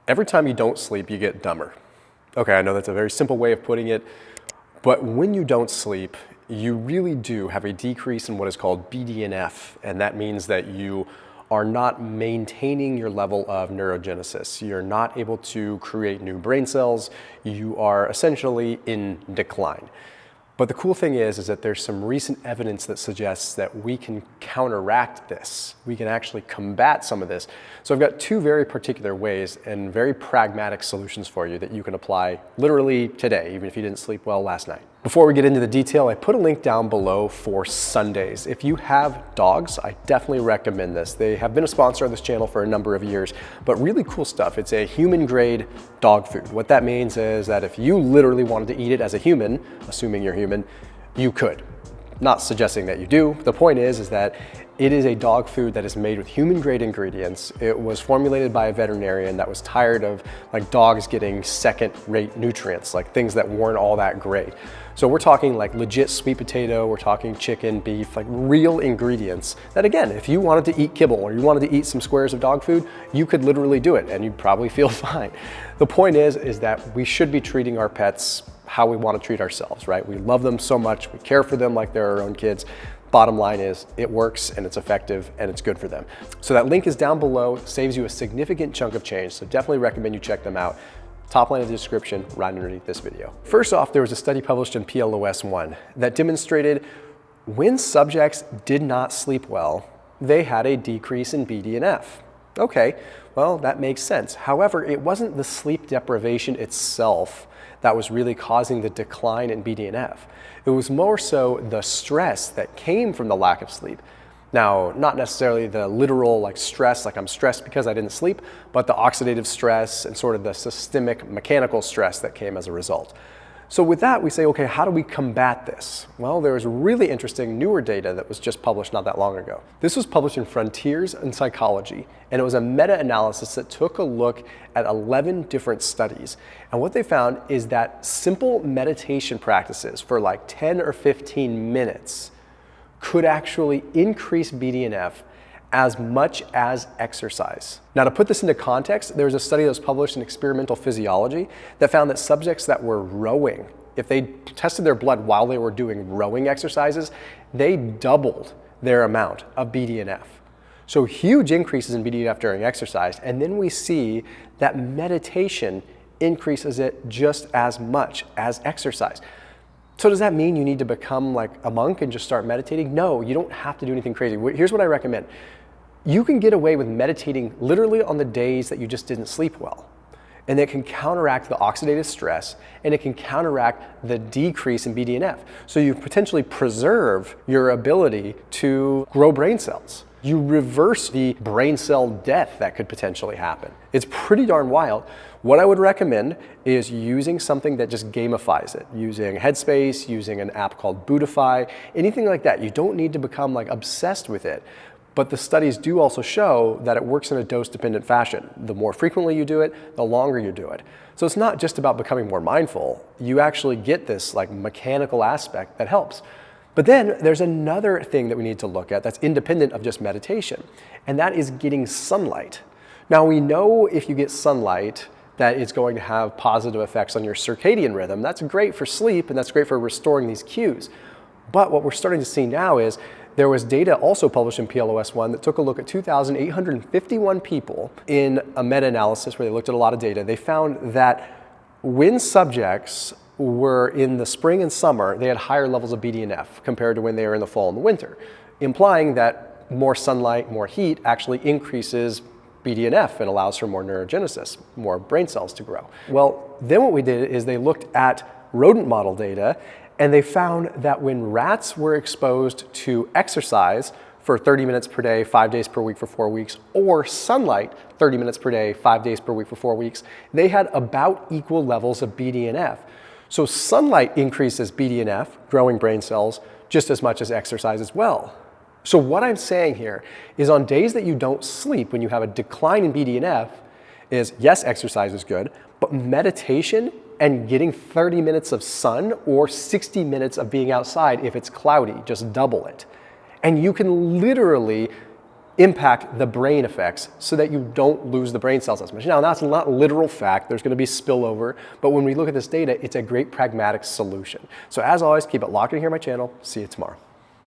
Every time you don't sleep, you get dumber. Okay, I know that's a very simple way of putting it, but when you don't sleep, you really do have a decrease in what is called BDNF, and that means that you are not maintaining your level of neurogenesis. You're not able to create new brain cells. You are essentially in decline. But the cool thing is that there's some recent evidence that suggests that we can counteract this. We can actually combat some of this. So I've got two very particular ways and very pragmatic solutions for you that you can apply literally today, even if you didn't sleep well last night. Before we get into the detail, I put a link down below for Sundays. If you have dogs, I definitely recommend this. They have been a sponsor of this channel for a number of years, but really cool stuff. It's a human grade dog food. What that means is that if you literally wanted to eat it as a human, assuming you're human, you could. Not suggesting that you do. The point is that it is a dog food that is made with human grade ingredients. It was formulated by a veterinarian that was tired of dogs getting second rate nutrients, like things that weren't all that great. So we're talking like legit sweet potato, we're talking chicken, beef, like real ingredients that, again, if you wanted to eat kibble or you wanted to eat some squares of dog food, you could literally do it and you'd probably feel fine. The point is that we should be treating our pets how we want to treat ourselves, right? We love them so much, we care for them like they're our own kids. Bottom line is it works and it's effective and it's good for them. So that link is down below, saves you a significant chunk of change, so definitely recommend you check them out. Top line of the description right underneath this video. First off, there was a study published in PLOS One that demonstrated when subjects did not sleep well, they had a decrease in BDNF. Okay, well, that makes sense. However, it wasn't the sleep deprivation itself that was really causing the decline in BDNF. It was more so the stress that came from the lack of sleep. Now, not necessarily the literal stress, like I'm stressed because I didn't sleep, but the oxidative stress and sort of the systemic mechanical stress that came as a result. So with that, we say, okay, how do we combat this? Well, there's really interesting newer data that was just published not that long ago. This was published in Frontiers in Psychology, and it was a meta-analysis that took a look at 11 different studies. And what they found is that simple meditation practices for like 10 or 15 minutes could actually increase BDNF as much as exercise. Now, to put this into context, there was a study that was published in Experimental Physiology that found that subjects that were rowing, if they tested their blood while they were doing rowing exercises, they doubled their amount of BDNF. So huge increases in BDNF during exercise, and then we see that meditation increases it just as much as exercise. So does that mean you need to become like a monk and just start meditating? No, you don't have to do anything crazy. Here's what I recommend. You can get away with meditating literally on the days that you just didn't sleep well. And it can counteract the oxidative stress and it can counteract the decrease in BDNF. So you potentially preserve your ability to grow brain cells. You reverse the brain cell death that could potentially happen. It's pretty darn wild. What I would recommend is using something that just gamifies it, using Headspace, using an app called Buddhify, anything like that. You don't need to become obsessed with it. But the studies do also show that it works in a dose-dependent fashion. The more frequently you do it, the longer you do it. So it's not just about becoming more mindful. You actually get this mechanical aspect that helps. But then there's another thing that we need to look at that's independent of just meditation, and that is getting sunlight. Now, we know if you get sunlight that it's going to have positive effects on your circadian rhythm. That's great for sleep and that's great for restoring these cues. But what we're starting to see now is there was data also published in PLOS One that took a look at 2,851 people in a meta-analysis where they looked at a lot of data. They found that when subjects were in the spring and summer, they had higher levels of BDNF compared to when they were in the fall and the winter, implying that more sunlight, more heat actually increases BDNF and allows for more neurogenesis, more brain cells to grow. Well, then what we did is they looked at rodent model data and they found that when rats were exposed to exercise for 30 minutes per day, 5 days per week for 4 weeks, or sunlight 30 minutes per day, 5 days per week for 4 weeks, they had about equal levels of BDNF. So sunlight increases BDNF, growing brain cells, just as much as exercise as well. So what I'm saying here is on days that you don't sleep, when you have a decline in BDNF, is yes, exercise is good, but meditation and getting 30 minutes of sun or 60 minutes of being outside if it's cloudy, just double it. And you can literally impact the brain effects so that you don't lose the brain cells as much. Now, that's not literal fact. There's going to be spillover. But when we look at this data, it's a great pragmatic solution. So as always, keep it locked in here on my channel. See you tomorrow.